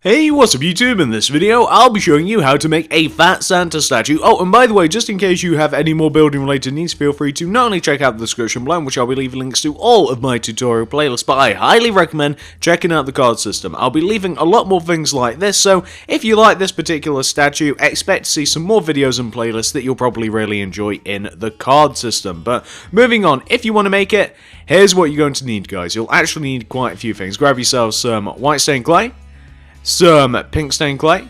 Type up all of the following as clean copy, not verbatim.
Hey, what's up YouTube? In this video, I'll be showing you how to make a fat Santa statue. Oh, and by the way, just in case you have any more building related needs, feel free to not only check out the description below, which I'll be leaving links to all of my tutorial playlists, but I highly recommend checking out the card system. I'll be leaving a lot more things like this, so if you like this particular statue, expect to see some more videos and playlists that you'll probably really enjoy in the card system. But moving on, if you want to make it, here's what you're going to need, guys. You'll actually need quite a few things. Grab yourself some white stained clay, some pink stained clay,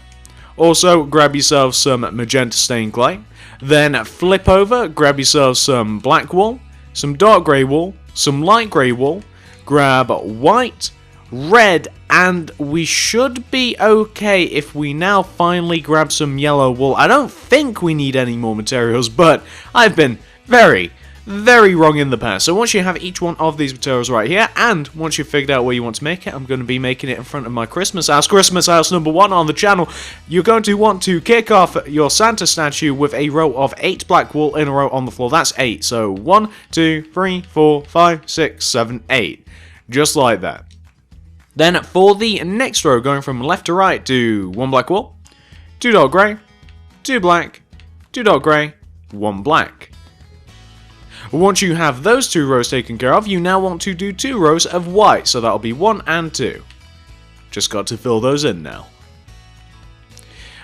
also grab yourself some magenta stained clay, then flip over, grab yourself some black wool, some dark grey wool, some light grey wool, grab white, red, and we should be okay if we now finally grab some yellow wool. I don't think we need any more materials, but I've been very wrong in the past. So once you have each one of these materials right here, and once you've figured out where you want to make it, I'm going to be making it in front of my Christmas house number 1 on the channel. You're going to want to kick off your Santa statue with a row of 8 black wool in a row on the floor. That's 8. So 1, 2, 3, 4, 5, 6, 7, 8. Just like that. Then for the next row, going from left to right, do 1 black wool, 2 dark grey, 2 black, 2 dark grey, 1 black. Once you have those 2 rows taken care of, you now want to do 2 rows of white, so that'll be 1 and 2. Just got to fill those in now.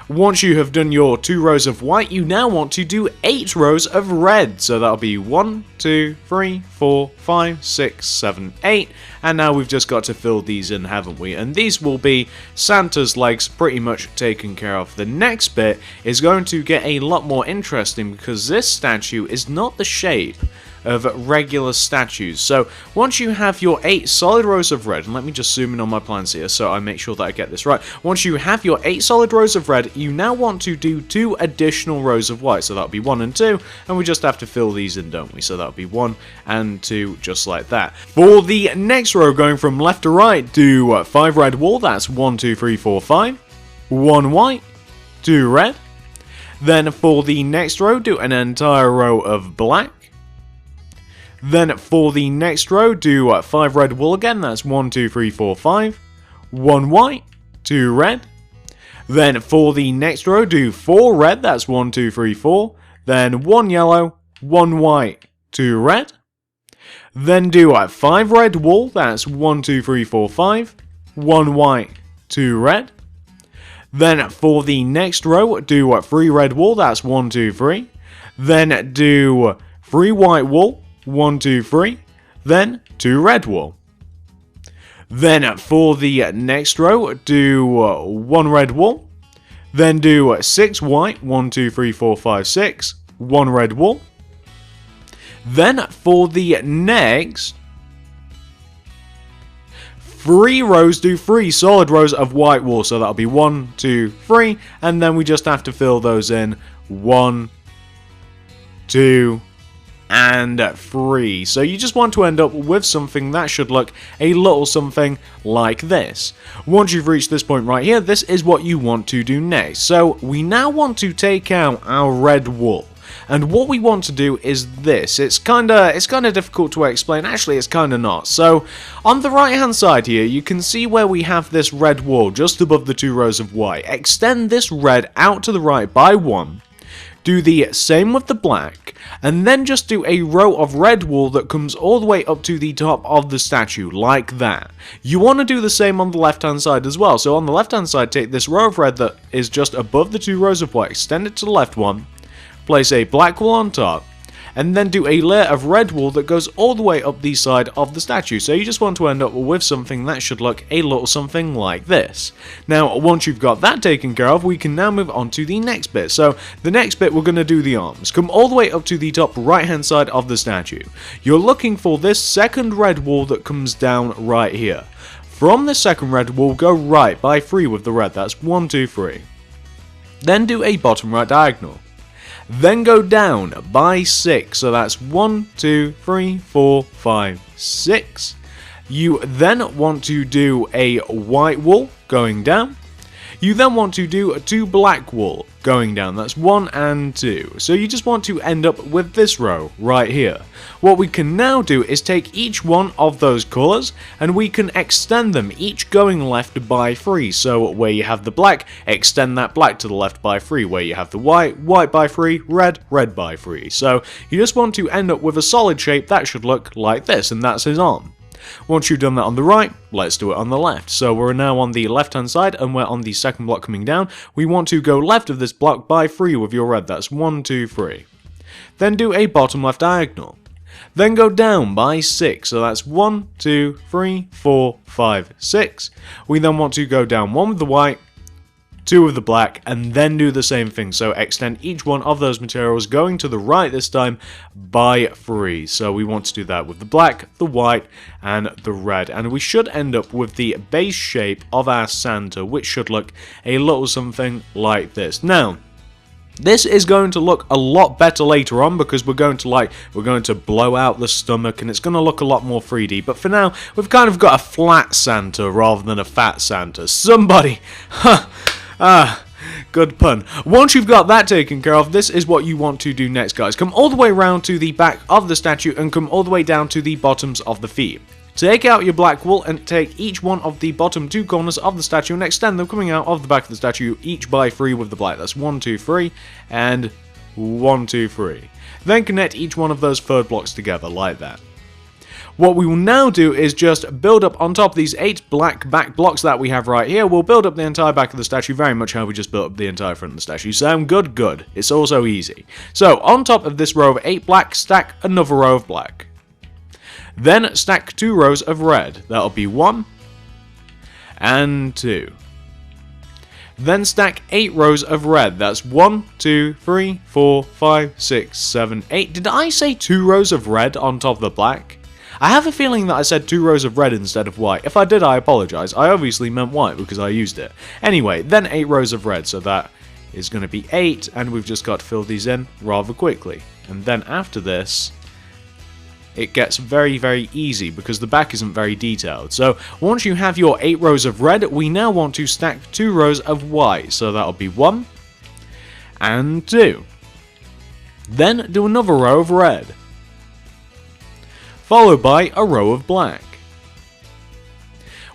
Once you have done your 2 rows of white, you now want to do 8 rows of red, so that'll be 1, 2, 3, 4, 5, 6, 7, 8, and now we've just got to fill these in, haven't we? And these will be Santa's legs pretty much taken care of. The next bit is going to get a lot more interesting because this statue is not the shape of regular statues. So once you have your 8 solid rows of red, and let me just zoom in on my plans here so I make sure that I get this right. Once you have your 8 solid rows of red, you now want to do 2 additional rows of white, so that'll be 1 and 2, and we just have to fill these in, don't we? So that'll be 1 and 2, just like that. For the next row, going from left to right, do 5 red wool, that's 1, 2, 3, 4, 5, 1 white, 2 red. Then for the next row, do an entire row of black. Then for the next row, do 5 red wool again, that's 1, 2, 3, 4, 5, 1 white, 2 red. Then for the next row, do 4 red, that's 1, 2, 3, 4, then 1 yellow, 1 white, 2 red. Then do 5 red wool, that's 1, 2, 3, 4, 5, 1 white, 2 red. Then for the next row, do 3 red wool, that's 1, 2, 3. Then do 3 white wool, 1, 2, 3, then 2 red wool. Then for the next row, do 1 red wool, then do 6 white, 1, 2, 3, 4, 5, 6, 1 red wool. Then for the next 3 rows, do 3 solid rows of white wool, so that'll be 1, 2, 3, and then we just have to fill those in 1, 2, and 3. So you just want to end up with something that should look a little something like this. Once you've reached this point right here, this is what you want to do next. So we now want to take out our red wool. And what we want to do is this. It's kind of difficult to explain. Actually, it's kind of not. So on the right hand side here, you can see where we have this red wool just above the 2 rows of white. Extend this red out to the right by 1. Do the same with the black, and then just do a row of red wool that comes all the way up to the top of the statue, like that. You want to do the same on the left hand side as well. So on the left hand side, take this row of red that is just above the 2 rows of white, extend it to the left one, place a black wool on top, and then do a layer of red wool that goes all the way up the side of the statue. So you just want to end up with something that should look a little something like this. Now, once you've got that taken care of, we can now move on to the next bit. So the next bit, we're going to do the arms. Come all the way up to the top right hand side of the statue. You're looking for this second red wool that comes down right here. From the second red wool, go right by 3 with the red. That's 1, 2, 3. Then do a bottom right diagonal. Then go down by 6, so that's 1, 2, 3, 4, 5, 6. You then want to do a white wool going down. You then want to do 2 black wool going down. That's 1 and 2. So you just want to end up with this row right here. What we can now do is take each one of those colours and we can extend them, each going left by 3. So where you have the black, extend that black to the left by 3. Where you have the white, white by 3, red, red by 3. So you just want to end up with a solid shape that should look like this, and that's his arm. Once you've done that on the right, let's do it on the left. So we're now on the left hand side and we're on the second block coming down. We want to go left of this block by 3 with your red. That's 1, 2, 3. Then do a bottom left diagonal. Then go down by 6. So that's 1, 2, 3, 4, 5, 6. We then want to go down 1 with the white, 2 with the black, and then do the same thing. So extend each one of those materials going to the right this time by 3. So we want to do that with the black, the white, and the red. And we should end up with the base shape of our Santa, which should look a little something like this. Now, this is going to look a lot better later on because we're going to blow out the stomach and it's going to look a lot more 3D. But for now, we've kind of got a flat Santa rather than a fat Santa. Somebody, good pun. Once you've got that taken care of, this is what you want to do next, guys. Come all the way around to the back of the statue and come all the way down to the bottoms of the feet. Take out your black wool and take each one of the bottom 2 corners of the statue and extend them coming out of the back of the statue, each by 3 with the black. That's 1, 2, 3, and 1, 2, 3. Then connect each one of those third blocks together like that. What we will now do is just build up on top of these 8 black back blocks that we have right here. We'll build up the entire back of the statue, very much how we just built up the entire front of the statue. Sound good? Good. It's also easy. So, on top of this row of 8 black, stack another row of black. Then stack 2 rows of red. That'll be 1 and 2. Then stack 8 rows of red. That's 1, 2, 3, 4, 5, 6, 7, 8. Did I say 2 rows of red on top of the black? I have a feeling that I said 2 rows of red instead of white. If I did, I apologise. I obviously meant white because I used it. Anyway, then 8 rows of red. So that is going to be 8, and we've just got to fill these in rather quickly. And then after this, it gets very, very easy because the back isn't very detailed. So once you have your 8 rows of red, we now want to stack 2 rows of white. So that'll be 1 and 2. Then do another row of red, followed by a row of black.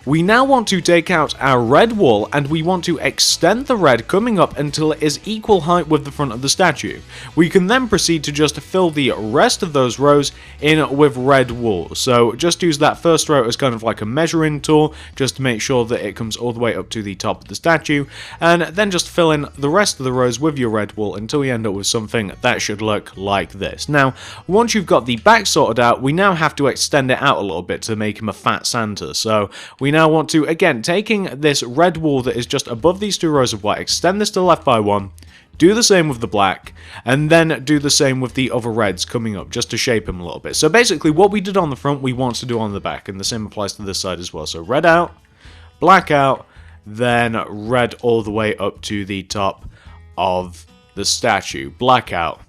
We now want to take out our red wool and we want to extend the red coming up until it is equal height with the front of the statue. We can then proceed to just fill the rest of those rows in with red wool. So just use that first row as kind of like a measuring tool just to make sure that it comes all the way up to the top of the statue, and then just fill in the rest of the rows with your red wool until you end up with something that should look like this. Now, once you've got the back sorted out, we now have to extend it out a little bit to make him a fat Santa. So we now want to, again, taking this red wool that is just above these 2 rows of white, extend this to the left by 1, do the same with the black, and then do the same with the other reds coming up, just to shape him a little bit. So basically, what we did on the front, we want to do on the back, and the same applies to this side as well. So red out, black out, then red all the way up to the top of the statue. Black out.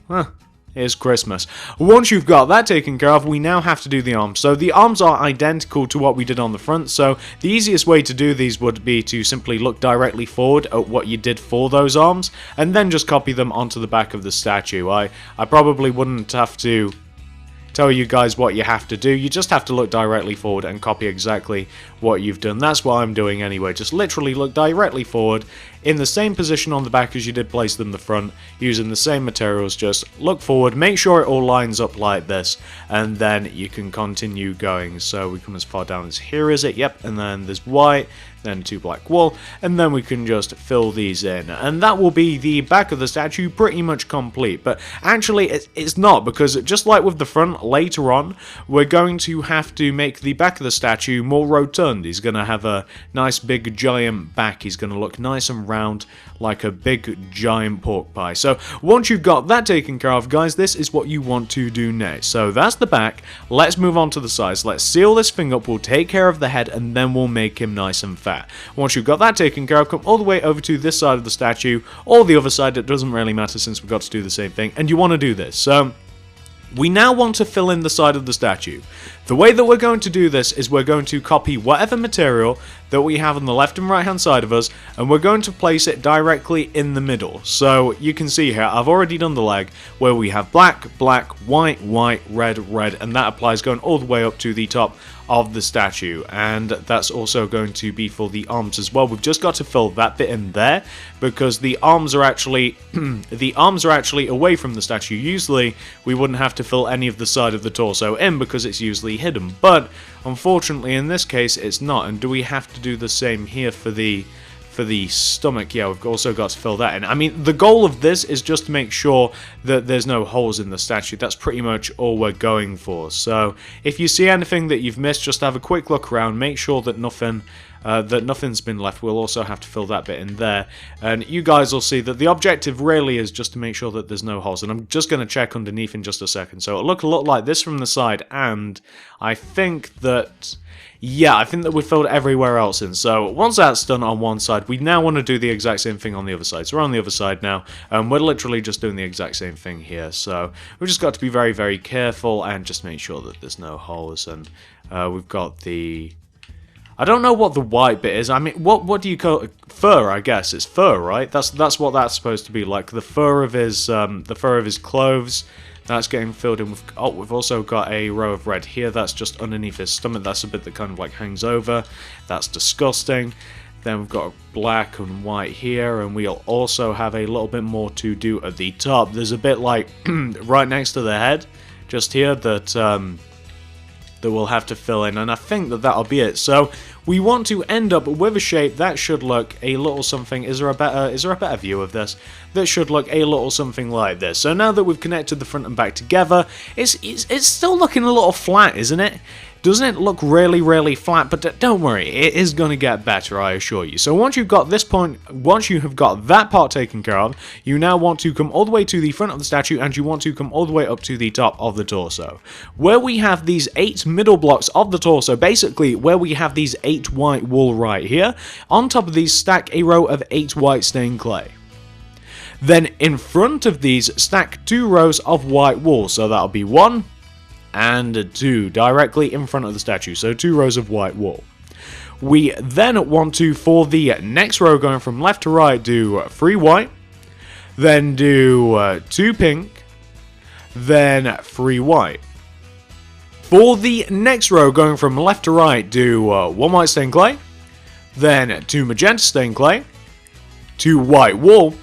Here's Christmas. Once you've got that taken care of, we now have to do the arms. So the arms are identical to what we did on the front, so the easiest way to do these would be to simply look directly forward at what you did for those arms, and then just copy them onto the back of the statue. I probably wouldn't have to tell you guys what you have to do. You just have to look directly forward and copy exactly what you've done. That's what I'm doing anyway. Just literally look directly forward in the same position on the back as you did place them in the front, using the same materials. Just look forward, make sure it all lines up like this, and then you can continue going. So we come as far down as here, is it? Yep, and then there's white, then 2 black wool, and then we can just fill these in, and that will be the back of the statue pretty much complete. But actually it's not, because just like with the front, later on we're going to have to make the back of the statue more rotund. He's going to have a nice big giant back. He's going to look nice and round like a big giant pork pie. So once you've got that taken care of, guys, this is what you want to do next. So that's the back. Let's move on to the sides. Let's seal this thing up. We'll take care of the head, and then we'll make him nice and fat. Once you've got that taken care of, come all the way over to this side of the statue, or the other side. It doesn't really matter since we've got to do the same thing, and you want to do this. So we now want to fill in the side of the statue. The way that we're going to do this is we're going to copy whatever material that we have on the left and right hand side of us, and we're going to place it directly in the middle. So you can see here, I've already done the leg where we have black, black, white, white, red, red, and that applies going all the way up to the top of the statue, and that's also going to be for the arms as well. We've just got to fill that bit in there because the arms are actually away from the statue. Usually we wouldn't have to fill any of the side of the torso in because it's usually hidden, but unfortunately in this case it's not. And do we have to do the same here for the stomach? Yeah, we've also got to fill that in. I mean, the goal of this is just to make sure that there's no holes in the statue. That's pretty much all we're going for. So if you see anything that you've missed, just have a quick look around, make sure that nothing's been left. We'll also have to fill that bit in there, and you guys will see that the objective really is just to make sure that there's no holes. And I'm just going to check underneath in just a second. So it'll look a lot like this from the side, and I think that we filled everywhere else in. So once that's done on one side, we now want to do the exact same thing on the other side. So we're on the other side now, and we're literally just doing the exact same thing here. So we've just got to be very, very careful and just make sure that there's no holes. And we've got the... I don't know what the white bit is. I mean, what do you call it? Fur? I guess it's fur, right? That's what that's supposed to be like. The fur of his clothes. That's getting filled in with... Oh, we've also got a row of red here. That's just underneath his stomach. That's a bit that kind of like hangs over. That's disgusting. Then we've got black and white here, and we'll also have a little bit more to do at the top. There's a bit like right next to the head, just here, that we'll have to fill in, and I think that that'll be it. So we want to end up with a shape that should look a little something. Is there a better view of this? That should look a little something like this. So now that we've connected the front and back together, it's still looking a little flat, isn't it? Doesn't it look really, really flat? But don't worry, it is going to get better, I assure you. So once you've got this point, once you have got that part taken care of, you now want to come all the way to the front of the statue, and you want to come all the way up to the top of the torso. Where we have these 8 middle blocks of the torso, basically where we have these 8 white wool right here, on top of these stack a row of 8 white stained clay. Then in front of these stack 2 rows of white wool, so that'll be 1 and 2 directly in front of the statue, so 2 rows of white wool. We then want to, for the next row going from left to right, do 3 white, then do 2 pink, then 3 white. For the next row going from left to right, do 1 white stained clay, then 2 magenta stained clay, 2 white wool,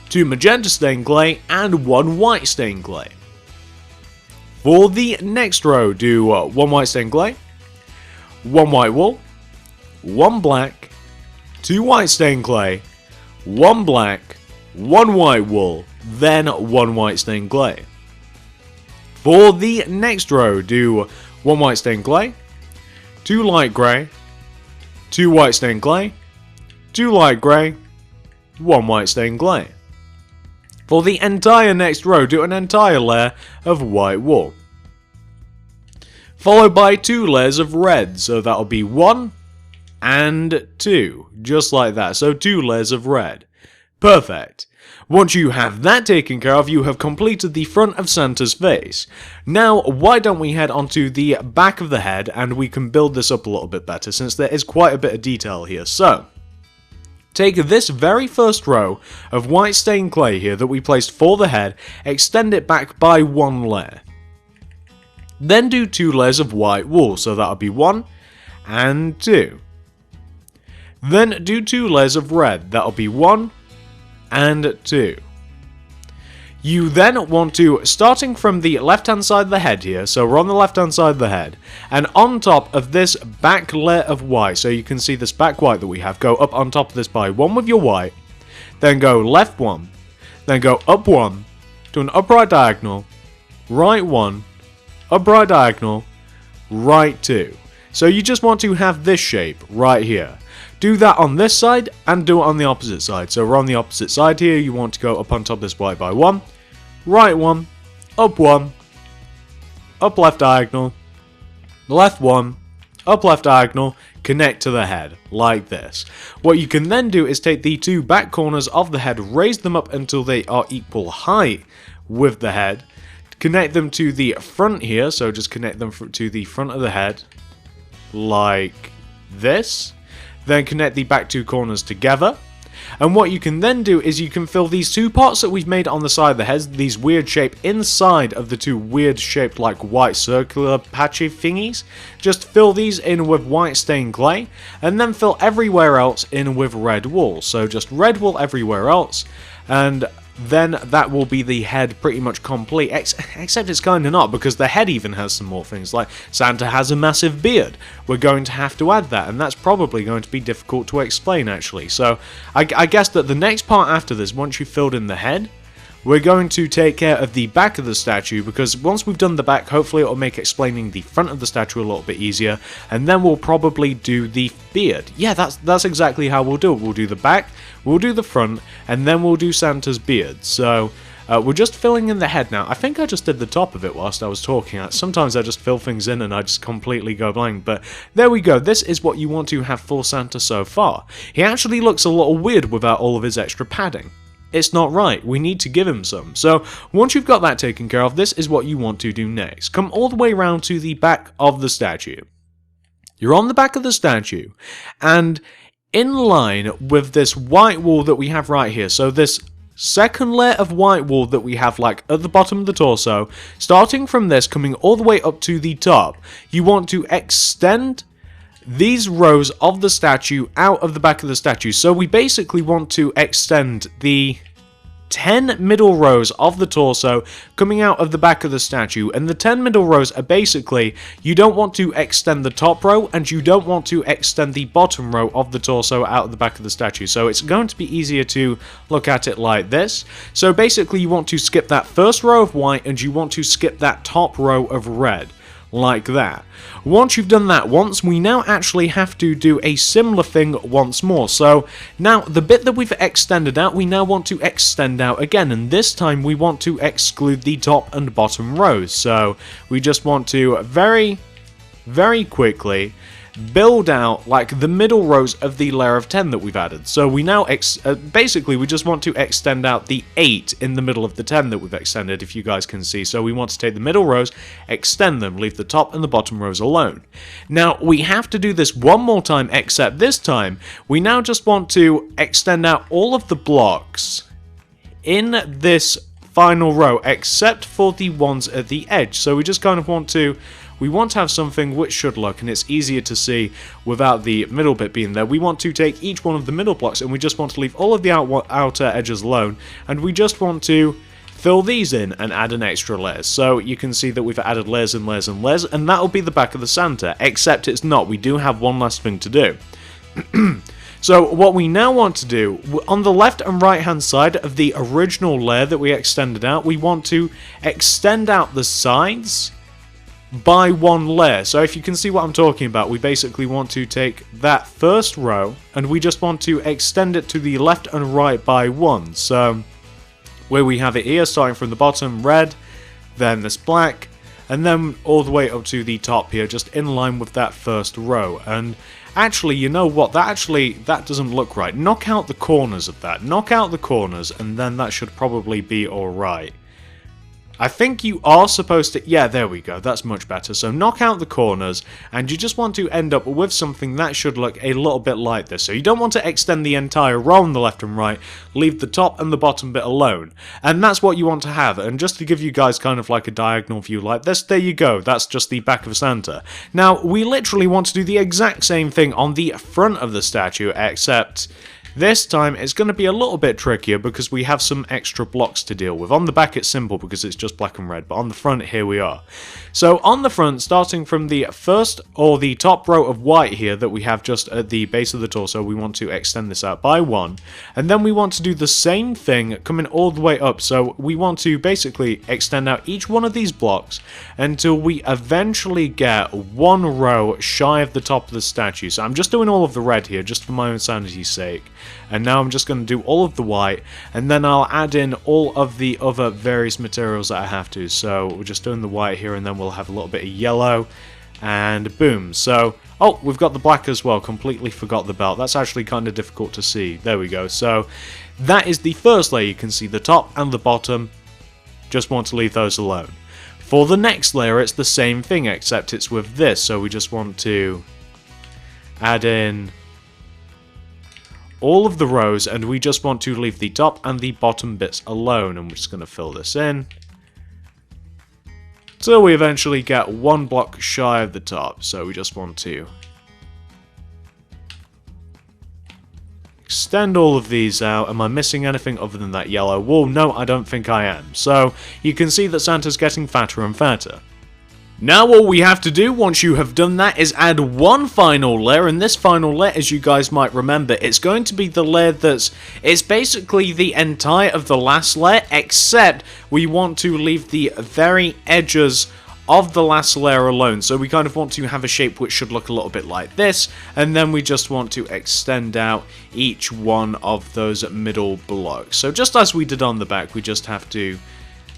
2 magenta stained clay, and 1 white stained clay. For the next row, do 1 white stained clay, 1 white wool, 1 black, 2 white stained clay, 1 black, 1 white wool, then 1 white stained clay. For the next row, do 1 white stained clay, 2 light grey, 2 white stained clay, 2 light grey, 1 white stained clay. For the entire next row, do an entire layer of white wool, followed by 2 layers of red, so that'll be 1 and 2, just like that, so 2 layers of red. Perfect. Once you have that taken care of, you have completed the front of Santa's face. Now, why don't we head onto the back of the head, and we can build this up a little bit better, since there is quite a bit of detail here. So, take this very first row of white stained clay here that we placed for the head, extend it back by 1 layer. Then do 2 layers of white wool, so that'll be 1 and 2. Then do 2 layers of red, that'll be 1 and 2. You then want to, starting from the left hand side of the head here, so we're on the left hand side of the head, and on top of this back layer of white, so you can see this back white that we have, go up on top of this by 1 with your white, then go left 1, then go up 1, do an upright diagonal, right 1, upright diagonal, right 2. So you just want to have this shape right here. Do that on this side and do it on the opposite side. So we're on the opposite side here. You want to go up on top of this white by 1, right 1, up left diagonal, left 1, up left diagonal, connect to the head, like this. What you can then do is take the 2 back corners of the head, raise them up until they are equal height with the head, connect them to the front here, so just connect them to the front of the head, like this. Then connect the back two corners together. And what you can then do is you can fill these two parts that we've made on the side of the heads, these weird shape inside of the two weird shaped like white circular patchy thingies. Just fill these in with white stained clay, and then fill everywhere else in with red wool. So just red wool everywhere else, and then that will be the head pretty much complete, except it's kind of not, because the head even has some more things, like Santa has a massive beard. We're going to have to add that, and that's probably going to be difficult to explain actually. So I guess that the next part after this, once you've filled in the head, we're going to take care of the back of the statue, because once we've done the back, hopefully it'll make explaining the front of the statue a little bit easier, and then we'll probably do the beard. Yeah, that's exactly how we'll do it. We'll do the back, we'll do the front, and then we'll do Santa's beard. So we're just filling in the head now. I think I just did the top of it whilst I was talking. Sometimes I just fill things in and I just completely go blank, but there we go. This is what you want to have for Santa so far. He actually looks a little weird without all of his extra padding. It's not right, we need to give him some. So once you've got that taken care of, this is what you want to do next. Come all the way around to the back of the statue. You're on the back of the statue, and in line with this white wool that we have right here, so this second layer of white wool that we have like at the bottom of the torso, starting from this, coming all the way up to the top, you want to extend these rows of the statue out of the back of the statue. So we basically want to extend the 10 middle rows of the torso coming out of the back of the statue, and the 10 middle rows are basically, you don't want to extend the top row and you don't want to extend the bottom row of the torso out of the back of the statue. So it's going to be easier to look at it like this. So basically you want to skip that first row of white and you want to skip that top row of red, like that. Once you've done that once, we now actually have to do a similar thing once more. So now the bit that we've extended out, we now want to extend out again, and this time we want to exclude the top and bottom rows. So we just want to very quickly build out like the middle rows of the layer of 10 that we've added. So we now basically we just want to extend out the 8 in the middle of the 10 that we've extended, if you guys can see. So we want to take the middle rows, extend them, leave the top and the bottom rows alone. Now we have to do this one more time, except this time we now just want to extend out all of the blocks in this final row except for the ones at the edge. So we just kind of want to have something which should look, and it's easier to see without the middle bit being there. We want to take each one of the middle blocks and we just want to leave all of the outer edges alone, and we just want to fill these in and add an extra layer. So you can see that we've added layers and layers and layers, and that'll be the back of the Santa, except it's not. We do have one last thing to do. So what we now want to do, on the left and right hand side of the original layer that we extended out, we want to extend out the sides by one layer. So if you can see what I'm talking about, we basically want to take that first row and we just want to extend it to the left and right by one. So where we have it here, starting from the bottom, red, then this black, and then all the way up to the top here, just in line with that first row. And actually, you know what, that doesn't look right. Knock out the corners of that. Knock out the corners, and then that should probably be alright. I think you are supposed to... Yeah, there we go. That's much better. So knock out the corners, and you just want to end up with something that should look a little bit like this. So you don't want to extend the entire row on the left and right. Leave the top and the bottom bit alone. And that's what you want to have. And just to give you guys kind of like a diagonal view like this, there you go. That's just the back of Santa. Now, we literally want to do the exact same thing on the front of the statue, except... this time it's going to be a little bit trickier because we have some extra blocks to deal with. On the back it's simple because it's just black and red, but on the front here we are. So on the front, starting from the first or the top row of white here that we have just at the base of the torso, we want to extend this out by one. And then we want to do the same thing coming all the way up. So we want to basically extend out each one of these blocks until we eventually get one row shy of the top of the statue. So I'm just doing all of the red here just for my own sanity's sake. And now I'm just going to do all of the white, and then I'll add in all of the other various materials that I have to. So we're just doing the white here, and then we'll have a little bit of yellow, and boom. So, oh, we've got the black as well. Completely forgot the belt. That's actually kind of difficult to see. There we go. So that is the first layer. You can see the top and the bottom. Just want to leave those alone. For the next layer, it's the same thing, except it's with this. So we just want to add in all of the rows, and we just want to leave the top and the bottom bits alone. And we're just going to fill this in till we eventually get one block shy of the top. So we just want to extend all of these out. Am I missing anything other than that yellow wall? No, I don't think I am. So you can see that Santa's getting fatter and fatter. Now all we have to do once you have done that is add one final layer, and this final layer, as you guys might remember, it's going to be the layer it's basically the entire of the last layer, except we want to leave the very edges of the last layer alone. So we kind of want to have a shape which should look a little bit like this, and then we just want to extend out each one of those middle blocks. So just as we did on the back, we just have to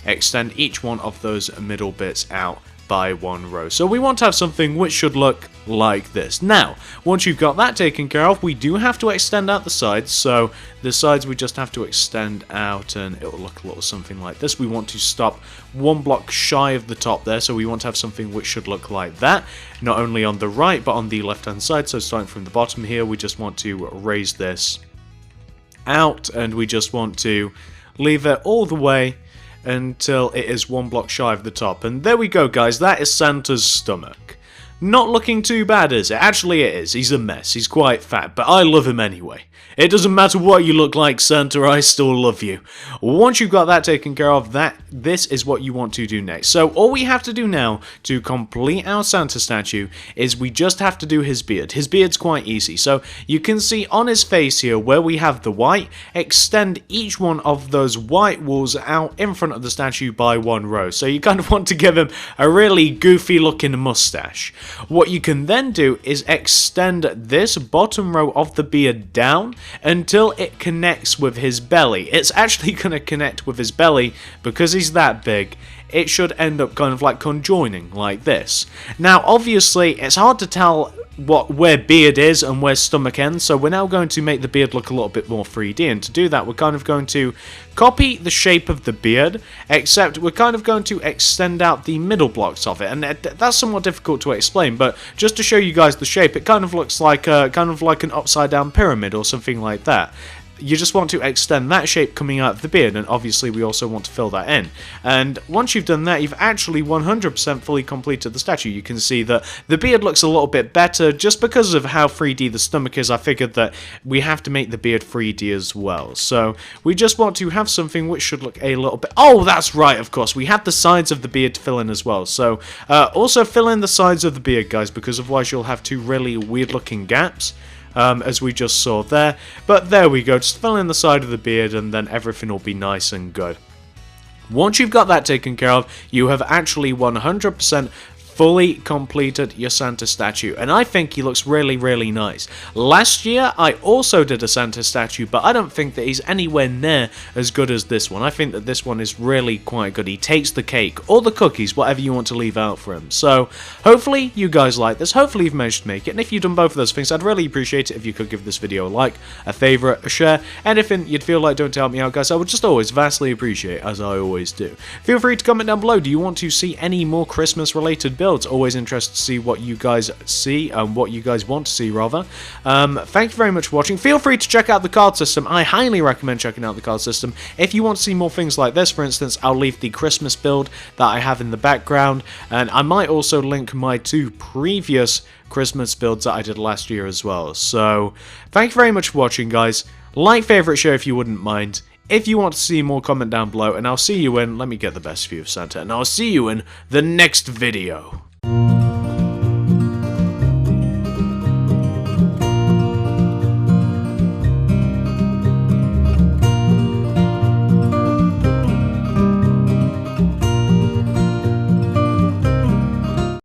extend each one of those middle bits out by one row. So we want to have something which should look like this. Now, once you've got that taken care of, we do have to extend out the sides. So the sides we just have to extend out, and it will look a little something like this. We want to stop one block shy of the top there, so we want to have something which should look like that, not only on the right but on the left hand side. So starting from the bottom here, we just want to raise this out, and we just want to leave it all the way until it is one block shy of the top. And there we go, guys, that is Santa's stomach. Not looking too bad, is it? Actually it is. He's a mess. He's quite fat, but I love him anyway. It doesn't matter what you look like, Santa, I still love you. Once you've got that taken care of, this is what you want to do next. So all we have to do now to complete our Santa statue is we just have to do his beard. His beard's quite easy. So you can see on his face here where we have the white, extend each one of those white walls out in front of the statue by one row. So you kind of want to give him a really goofy looking mustache. What you can then do is extend this bottom row of the beard down until it connects with his belly. It's actually going to connect with his belly because he's that big. It should end up kind of like conjoining like this. Now obviously it's hard to tell where beard is and where stomach ends, so we're now going to make the beard look a little bit more 3D, and to do that we're kind of going to copy the shape of the beard, except we're kind of going to extend out the middle blocks of it, and that's somewhat difficult to explain, but just to show you guys the shape, it kind of looks like an upside down pyramid or something like that. You just want to extend that shape coming out of the beard, and obviously we also want to fill that in. And once you've done that, you've actually 100% fully completed the statue. You can see that the beard looks a little bit better just because of how 3D the stomach is. I figured that we have to make the beard 3D as well. So we just want to have something which should look a little bit... Oh, that's right, of course. We have the sides of the beard to fill in as well. So also fill in the sides of the beard, guys, because otherwise you'll have two really weird looking gaps. As we just saw there. But there we go, just fill in the side of the beard and then everything will be nice and good. Once you've got that taken care of, you have actually 100% fully completed your Santa statue, and I think he looks really, really nice. Last year, I also did a Santa statue, but I don't think that he's anywhere near as good as this one. I think that this one is really quite good. He takes the cake, or the cookies, whatever you want to leave out for him. So, hopefully you guys like this. Hopefully you've managed to make it, and if you've done both of those things, I'd really appreciate it if you could give this video a like, a favourite, a share, anything you'd feel like doing to help me out, guys. I would just always vastly appreciate, as I always do. Feel free to comment down below. Do you want to see any more Christmas-related builds? Always interested to see what you guys see, and what you guys want to see, rather. Thank you very much for watching. Feel free to check out the card system. I highly recommend checking out the card system. If you want to see more things like this, for instance, I'll leave the Christmas build that I have in the background, and I might also link my two previous Christmas builds that I did last year as well. So, thank you very much for watching, guys. Like, favourite, share if you wouldn't mind. If you want to see more, comment down below, and I'll see you in, let me get the best view of Santa, and I'll see you in the next video.